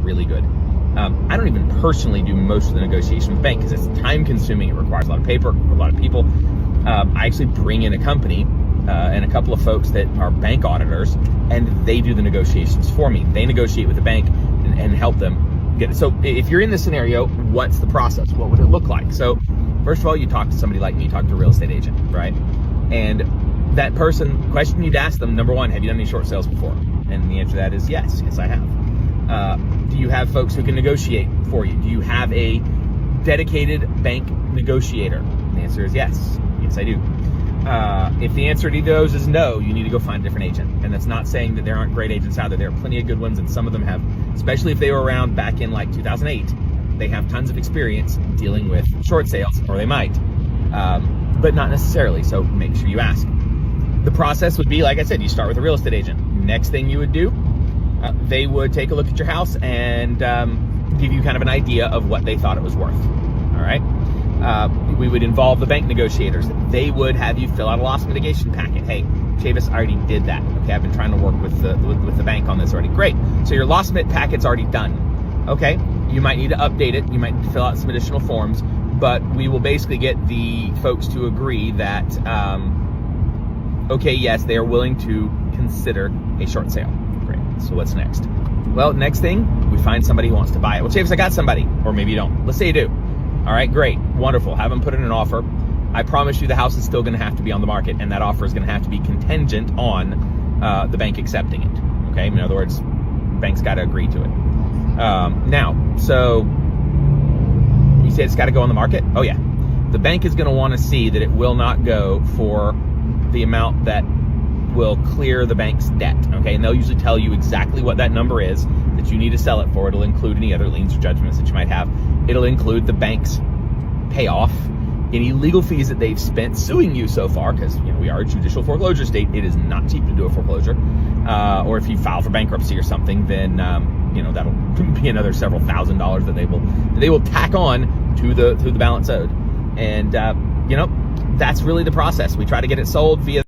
really good. I don't even personally do most of the negotiation with the bank because it's time consuming. It requires a lot of paper, a lot of people. I actually bring in a company and a couple of folks that are bank auditors, and they do the negotiations for me. They negotiate with the bank and help them get it. So if you're in this scenario, what's the process? What would it look like? So first of all, you talk to somebody like me, you talk to a real estate agent, right? And that question you'd ask them, number one, have you done any short sales before? And the answer to that is yes, I have. Do you have folks who can negotiate for you? Do you have a dedicated bank negotiator? And the answer is yes, I do. If the answer to either of those is no, you need to go find a different agent. And that's not saying that there aren't great agents out there. There are plenty of good ones, and some of them have, especially if they were around back in like 2008, they have tons of experience dealing with short sales, or they might, but not necessarily. So make sure you ask. The process would be, like I said, you start with a real estate agent. Next thing you would do, they would take a look at your house and give you kind of an idea of what they thought it was worth. All right. We would involve the bank negotiators. They would have you fill out a loss mitigation packet. Hey, Chavis, I already did that. Okay, I've been trying to work with the bank on this already. Great. So your loss mit packet's already done. Okay, you might need to update it. You might need to fill out some additional forms, but we will basically get the folks to agree that, okay, yes, they are willing to consider a short sale. Great. So what's next? Well, next thing, we find somebody who wants to buy it. Well, Chavis, I got somebody, or maybe you don't. Let's say you do. All right, great, wonderful. Have them put in an offer. I promise you the house is still going to have to be on the market, and that offer is going to have to be contingent on the bank accepting it. Okay, in other words, bank's got to agree to it. Now, so you say it's got to go on the market? Oh yeah. The bank is going to want to see that it will not go for the amount that will clear the bank's debt. Okay, and they'll usually tell you exactly what that number is that you need to sell it for. It'll include any other liens or judgments that you might have. It'll include the bank's payoff, any legal fees that they've spent suing you so far, because we are a judicial foreclosure state. It is not cheap to do a foreclosure. Or if you file for bankruptcy or something, then that'll be another several $1,000s that they will tack on to the balance owed. And that's really the process. We try to get it sold via